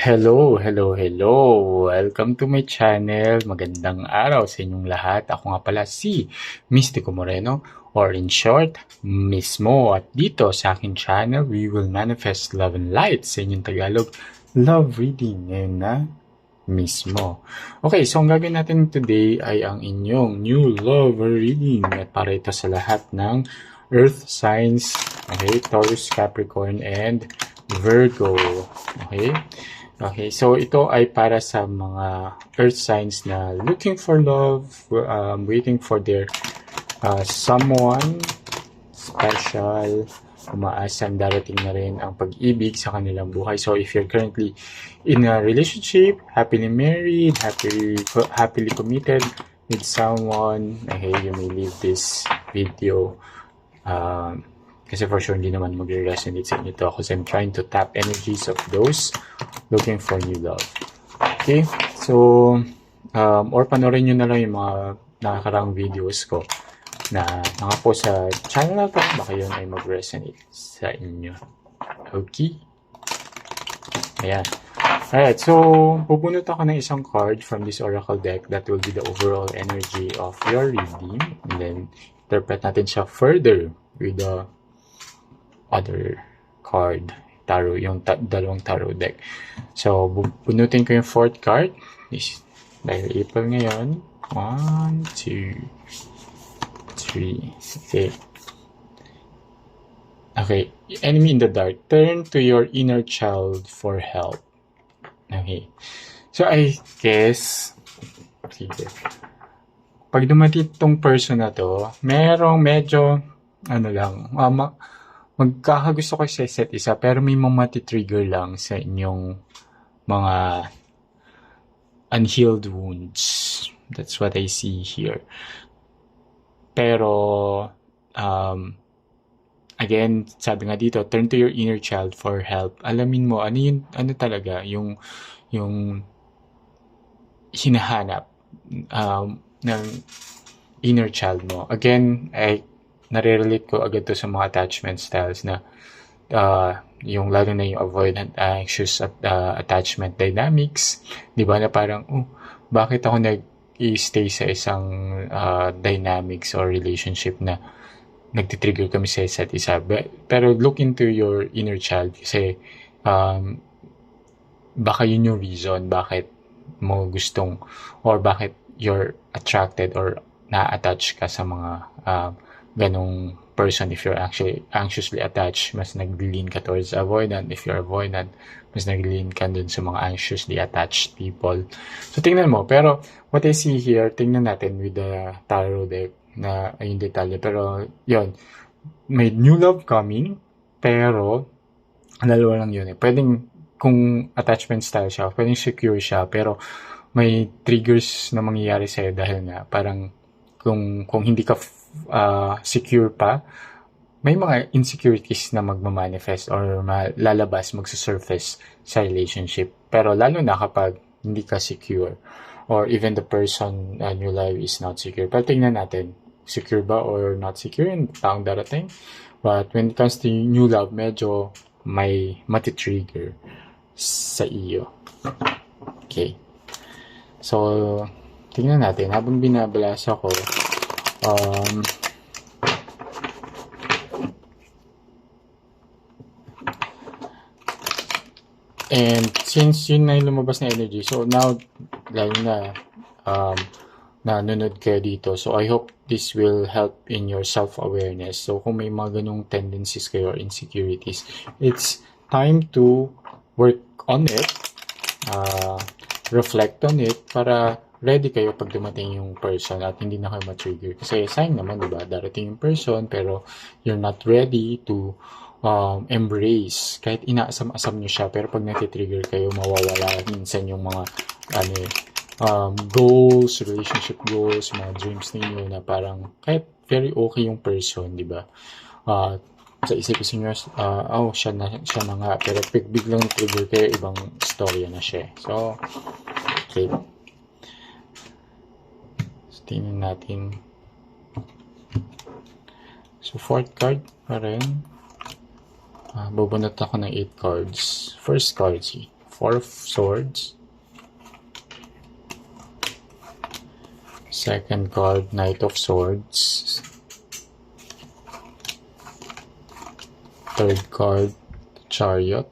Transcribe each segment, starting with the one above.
Hello, hello, hello! Welcome to my channel. Magandang araw sa inyong lahat. Ako nga pala si Mystico Moreno or in short, Mismo. At dito sa aking channel, we will manifest love and light sa inyong Tagalog love reading ngayon na mismo. Okay, so ang gagawin natin today ay ang inyong new love reading at para ito sa lahat ng earth signs, okay, Taurus, Capricorn, and Virgo. Okay? Okay, so ito ay para sa mga earth signs na looking for love, waiting for their someone special, umaasang darating na rin ang pag-ibig sa kanilang buhay. So if you're currently in a relationship, happily married, happily committed with someone, okay, you may leave this video. Kasi for sure hindi naman mag-resonate sa inyo to because I'm trying to tap energies of those looking for new love. Okay? So, or panoorin nyo na lang yung mga nakakaraang videos ko na nakapost sa channel na to. Baka yun ay mag-resonate sa inyo. Okay? Ayan. Alright, so bubunot ako ng isang card from this oracle deck that will be the overall energy of your reading. And then, interpret natin siya further with the other card. Tarot, yung dalawang tarot deck. So, bunutin ko yung fourth card. Dahil April ngayon. 1, 2, 3, okay. Okay, enemy in the dark. Turn to your inner child for help. Okay. So, I guess, sige. Pag dumating tong person na to, merong medyo, magkakagusto ko sa isa't isa, pero may mga matitrigger lang sa inyong mga unhealed wounds. That's what I see here. Pero, again, sabi nga dito, turn to your inner child for help. Alamin mo, ano talaga, yung hinahanap ng inner child mo. Again, nare-relate ko agad to sa mga attachment styles na yung lalo na yung avoidant, anxious attachment dynamics. Di ba na parang, bakit ako nag-i-stay sa isang dynamics or relationship na nagtitrigger kami sa isa't isa. Pero look into your inner child kasi baka yun yung reason bakit mo gustong or bakit you're attracted or na-attach ka sa mga ganong person. If you're actually anxiously attached, mas nag-lean ka towards avoidant. If you're avoidant, mas nag-lean ka dun sa mga anxiously attached people. So, tingnan mo. Pero, what I see here, tingnan natin with the tarot deck na yung detalye. Pero, yun. May new love coming, pero, dalawa lang yun eh. Pwedeng, kung attachment style siya, pwedeng secure siya, pero, may triggers na mangyayari sa'yo dahil nga, parang, kung hindi ka secure pa, may mga insecurities na magmamanifest or lalabas, magsusurface sa relationship. Pero lalo na kapag hindi ka secure or even the person in your life is not secure. Pero tingnan natin, secure ba or not secure yung taong darating. But when it comes to new love, medyo may matitrigger sa iyo. Okay. So, tingnan natin. Habang binabalasa ko, and since yun na yung lumabas na energy, so now, lalo na, nanonood kayo dito. So, I hope this will help in your self-awareness. So, kung may mga ganyung tendencies kayo or insecurities, it's time to work on it, reflect on it, para ready kayo pag dumating yung person at hindi na kayo ma-trigger. Kasi sign naman, diba? Darating yung person, pero you're not ready to embrace. Kahit inaasam-asam nyo siya, pero pag nati-trigger kayo, mawawala minsan yung mga goals, relationship goals, mga dreams ninyo na parang kahit very okay yung person, diba? Sa isip-isip nyo, siya na nga. Pero biglang trigger kayo, ibang storya na siya. So, okay. Tingnan natin. So, fourth card pa rin. Bubunot ako ng 8 cards. First card, see. Four of Swords. Second card, Knight of Swords. Third card, Chariot.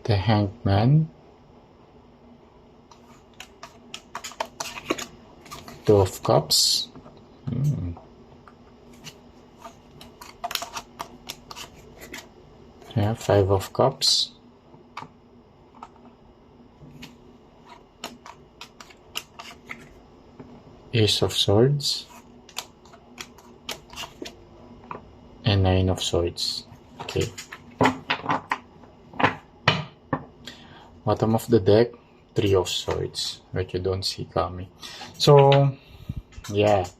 The Hanged Man. Two of Cups. Yeah, Five of Cups. Ace of Swords. And Nine of Swords. Okay. Bottom of the deck, Three of Swords, which you don't see coming. So, yeah.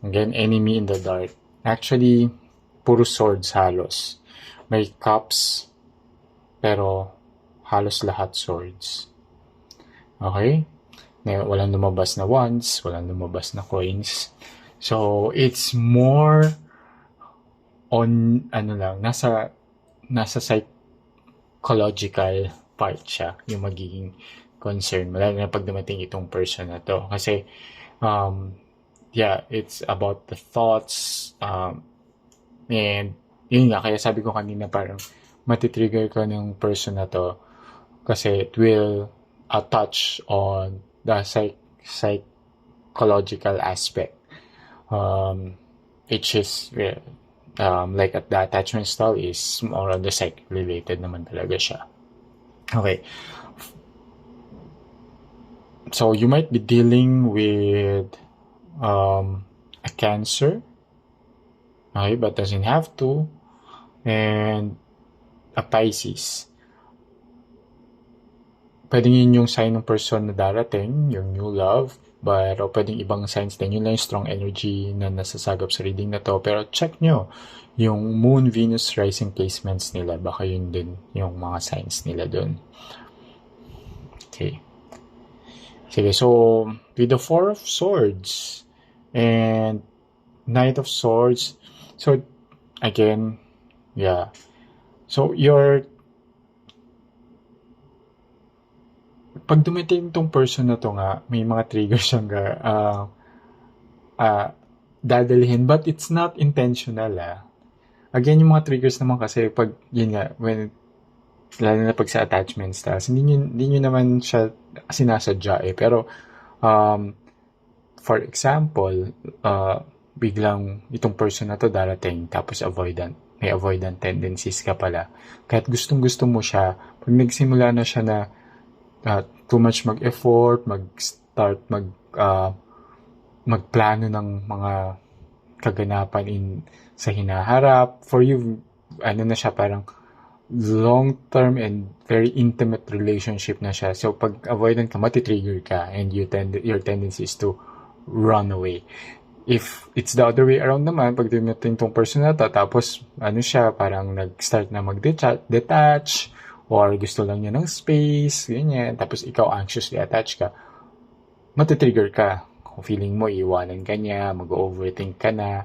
Again, enemy in the dark. Actually, puro swords halos. May cups, pero halos lahat swords. Okay? Walang lumabas na wands, walang lumabas na coins. So, it's more on, nasa psychological part siya, yung magiging concern mo, lalo na pag dumating itong person na to. Kasi, yeah, it's about the thoughts, and yun nga, kaya sabi ko kanina parang matitrigger ko ng person na to kasi it will touch on the psychological aspect, which is like at the attachment style is more on the psych related naman talaga siya. Okay, so you might be dealing with a Cancer, okay, but doesn't have to, and a Pisces. Pwedeng yun yung sign ng person na darating, yung new love, but pwedeng ibang signs din. Yun lang yung strong energy na nasasagap sa reading na to. Pero check nyo yung Moon, Venus, Rising placements nila. Baka yun din yung mga signs nila dun. Okay. Sige, so with the Four of Swords and Knight of Swords, so again, yeah. So pag dumating tong person na to nga, may mga triggers siyang dadalhin, but it's not intentional. Again, yung mga triggers naman kasi pag, yun nga, lalo na pag sa attachment styles, hindi nyo naman siya sinasadya pero for example, biglang itong person na to darating, tapos may avoidant tendencies ka pala. Kahit gustong-gusto mo siya, pag nagsimula na siya na too much mag-effort, mag-start magplano ng mga kaganapan sa hinaharap, for you, na siya, parang long-term and very intimate relationship na siya. So, pag avoidant ka, matitrigger ka, and your tendency is to run away. If it's the other way around naman, pag dumating tong person na to, tapos, siya, parang nag-start na mag-detach, or gusto lang niya ng space, ganyan, tapos ikaw anxiously attached ka, matitrigger ka. Kung feeling mo, iwanan ka niya, mag-overthink ka na,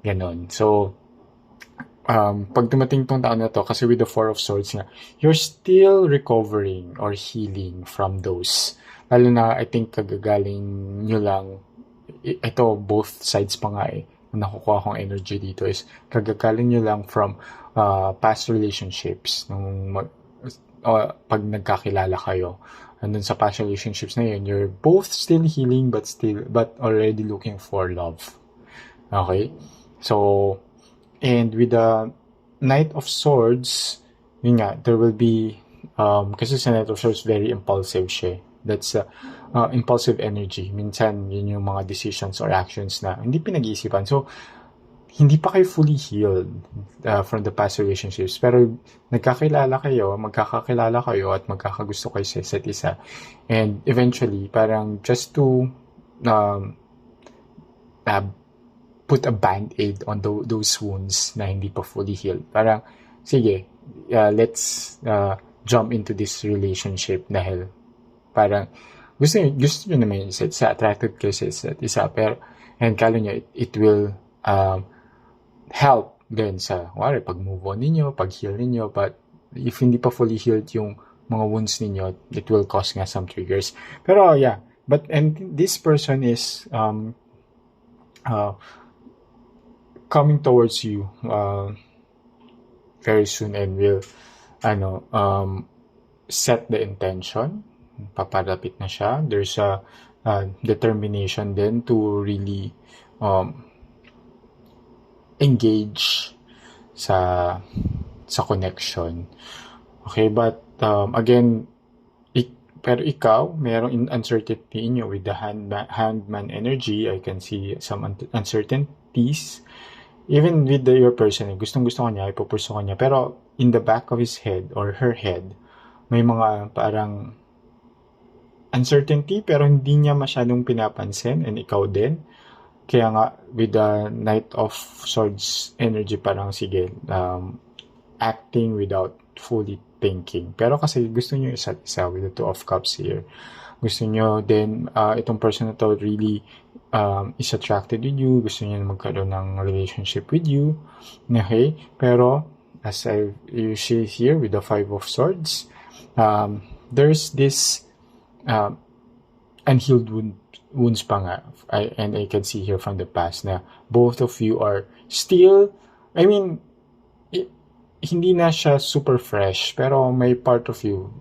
ganon. So, pag dumating tong taon na to, kasi with the Four of Swords nga, you're still recovering or healing from those. Lalo na, I think, kagagaling nyo lang, ito, both sides pa nga nakukuha kong energy dito is, kagagaling nyo lang from past relationships, pag nagkakilala kayo, and then sa past relationships na yun, you're both still healing but already looking for love. Okay? So, and with the Knight of Swords, yun nga, there will be, kasi sa Knight of Swords, very impulsive siya. That's impulsive energy. Minsan, yun yung mga decisions or actions na hindi pinag-iisipan. So, hindi pa kayo fully healed from the past relationships. Pero magkakakilala kayo at magkakagusto kayo sa isa't isa. And eventually, parang just to put a band-aid on those wounds na hindi pa fully healed. Parang, sige, let's jump into this relationship dahil parang gusto nyo naman yung isa't isa, attracted kayo sa isa't isa. Pero, and kala nyo, it will help then sa, pag-move on ninyo, pag-heal ninyo, but if hindi pa fully healed yung mga wounds ninyo, it will cause nga some triggers. Pero yeah, and this person is coming towards you very soon and will set the intention. Papalapit na siya. There's a determination then to really engage sa connection. Okay, but again, pero ikaw, merong uncertainty in you with the handman energy. I can see some uncertainties. Even with your person, gustong-gusto ka niya, ipupurso ka niya. Pero in the back of his head or her head, may mga parang uncertainty pero hindi niya masyadong pinapansin, and ikaw din. Kaya nga, with the Knight of Swords energy, parang sige, acting without fully thinking. Pero kasi gusto nyo isa't isa with the Two of Cups here. Gusto nyo then itong person na to really is attracted with you. Gusto nyo magkaroon ng relationship with you. Okay? Pero, as you see here with the Five of Swords, there's this unhealed wounds pa nga. And I can see here from the past na both of you are still, hindi na siya super fresh, pero may part of you,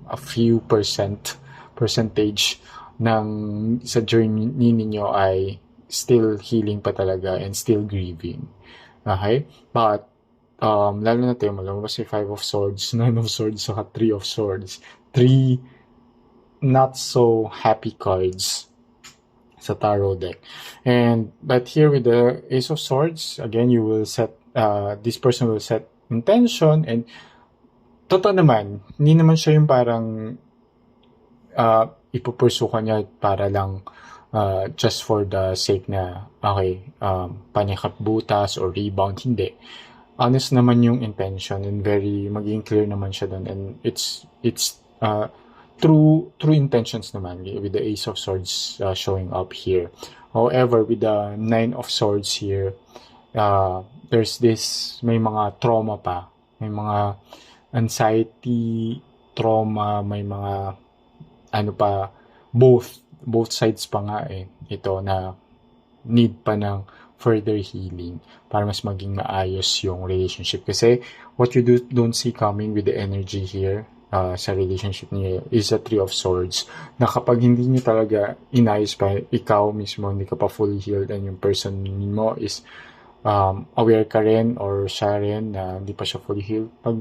a few percentage ng sa journey ninyo ay still healing pa talaga and still grieving. Okay? But, lalo na tayo, malabas si Five of Swords, Nine of Swords, saka Three of Swords. 3 not so happy cards sa tarot deck. But here with the Ace of Swords, again, you will set, this person will set intention, and totoo naman, hindi naman siya yung parang ipupursu ka niya para lang just for the sake na okay, panyakap-butas or rebound. Hindi. Honest naman yung intention and very maging clear naman siya doon, and it's true intentions naman with the Ace of Swords showing up here. However, with the Nine of Swords here, there's this, may mga trauma pa, may mga anxiety, trauma, may mga both sides pa nga ito na need pa ng further healing para mas maging maayos yung relationship. Kasi what you don't see coming with the energy here sa relationship niyo is a Three of Swords, na kapag hindi niyo talaga inayos pa, ikaw mismo hindi ka pa fully healed and yung person mo is aware ka rin or siya rin na hindi pa siya fully healed, pag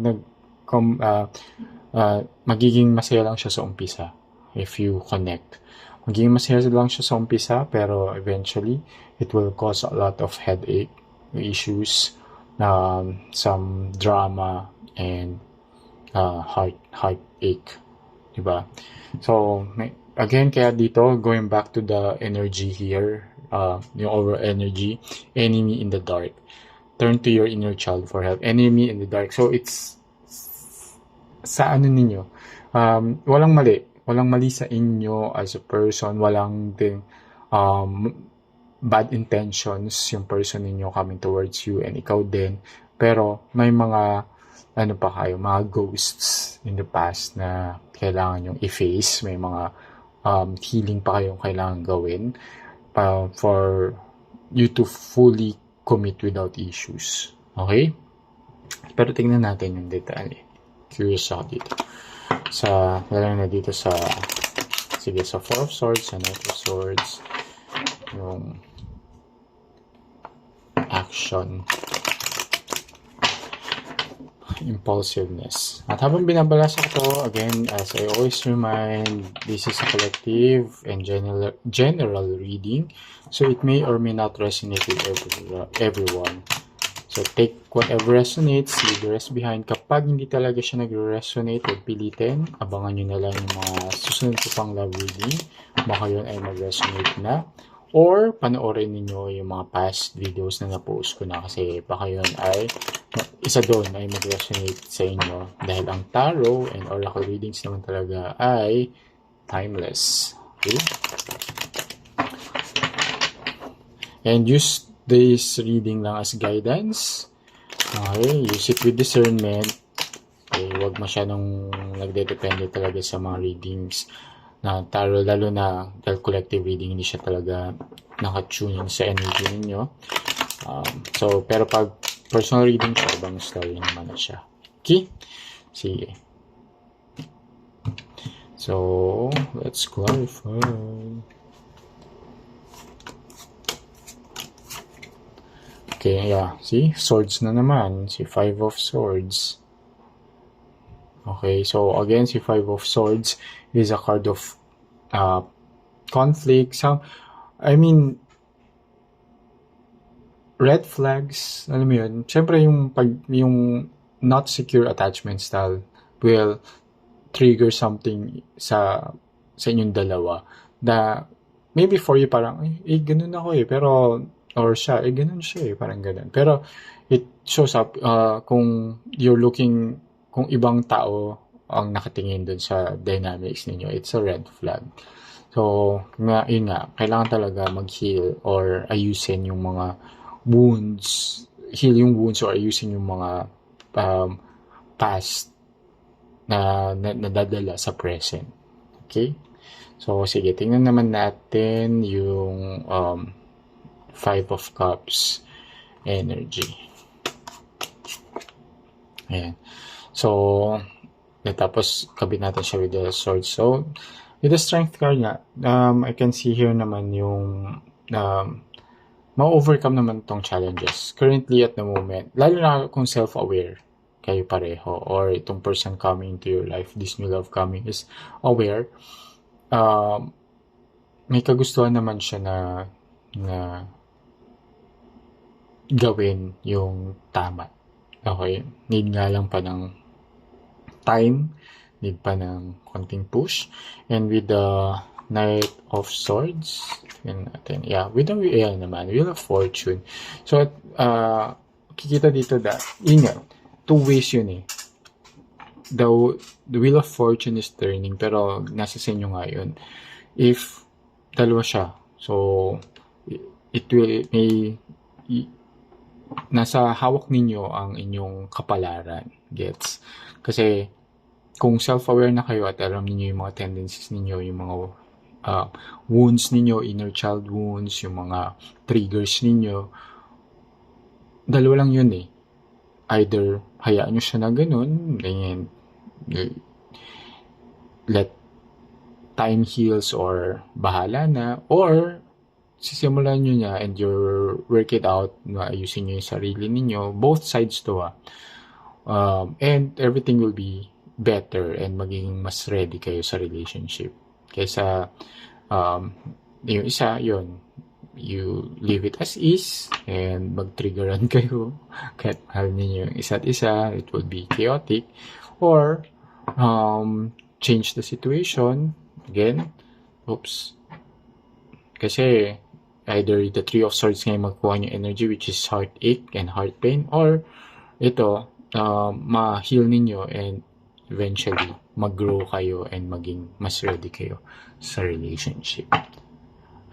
magiging masaya lang siya sa umpisa if you connect. Magiging masaya lang siya sa umpisa, pero eventually it will cause a lot of headache issues, some drama, and heartache, diba? So again, kaya dito, going back to the energy here, yung overall energy, enemy in the dark. Turn to your inner child for help. Enemy in the dark. So it's sa ninyo, walang mali sa inyo as a person, walang ding bad intentions yung person ninyo coming towards you, and ikaw din. Pero may mga mga ghosts in the past na kailangan yung i-face. May mga healing pa kayong kailangan gawin for you to fully commit without issues. Okay? Pero tingnan natin yung detalye. Curious ako dito. Lalo na dito sa Four of Swords, sa Knight of Swords, yung action, impulsiveness. At habang binabalasa ko to, again, as I always remind, this is a collective and general reading, so it may or may not resonate with everyone. So take whatever resonates, leave the rest behind. Kapag hindi talaga siya nag-resonate, huwag pilitin. Abangan nyo na lang yung mga susunod ko pang love reading. Baka yun ay mag-resonate na. Or panoorin niyo yung mga past videos na na-post ko na, kasi baka yun ay isa doon ay mag-resonate sa inyo, dahil ang tarot and oracle readings naman talaga ay timeless. Okay? And use this reading lang as guidance. Okay, use it with discernment. Okay, huwag masyadong nagdedepende talaga sa mga readings na tarot, lalo na dahil collective reading, hindi siya talaga nakatune sa energy ninyo. Pero pag personal reading siya, ibang story naman siya. Okay? Sige. So, let's clarify. Okay, yeah. See? Swords na naman. Si Five of Swords. Okay, so again, si Five of Swords is a card of conflict. So, I mean, red flags, alam mo yun, syempre yung not secure attachment style will trigger something sa inyong dalawa na maybe for you parang, ganun ako pero, or siya, ganun siya parang ganun. Pero, it shows up kung you're looking, kung ibang tao ang nakatingin dun sa dynamics ninyo, it's a red flag. So, yun nga, kailangan talaga mag-heal or ayusin yung mga wounds, heal yung wounds or ayusin yung mga past na nadadala sa present. Okay? So, sige, tingnan naman natin yung Five of Cups energy. Ayan. So, tapos kabit natin siya with the sword. So, with the strength card nga, I can see here naman yung ma-overcome naman tong challenges currently at the moment. Lalo na kung self-aware kayo pareho or itong person coming into your life, this new love coming is aware. May kagustuhan naman siya na gawin yung tama. Okay? Need nga lang pa ng time, need pa ng konting push. And with the Knight of Swords, yun natin. Yeah, with the Wheel of Fortune. So, kikita dito yun nga, two ways yun The Wheel of Fortune is turning, pero nasa sa inyo nga yun. If dalawa siya, so, it will, nasa hawak ninyo ang inyong kapalaran. Gets? Kasi, kung self-aware na kayo at alam niyo yung mga tendencies ninyo, yung mga wounds ninyo, inner child wounds, yung mga triggers ninyo, dalawa lang yun Either hayaan nyo siya na ganun, and let time heals or bahala na, or sisimulan nyo niya and you work it out, ayusin nyo yung sarili ninyo, both sides to and everything will be better and magiging mas ready kayo sa relationship. Kaysa yung isa, yun, you leave it as is and mag-triggeran kayo kahit mahal niyo yung isa't isa, it will be chaotic. Or change the situation again. Kasi either the Three of Swords ngayon magkuha niyo energy, which is heartache and heart pain, or ito ma-heal ninyo and eventually mag-grow kayo and maging mas ready kayo sa relationship.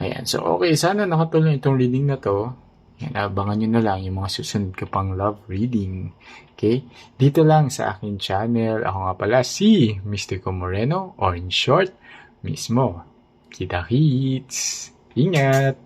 Ayan. So, okay. Sana nakatulong itong reading na to. Ayan, abangan nyo na lang yung mga susunod ka pang love reading. Okay? Dito lang sa akin channel. Ako nga pala si Mystico Moreno, or in short, mismo. Kita-kits! Ingat!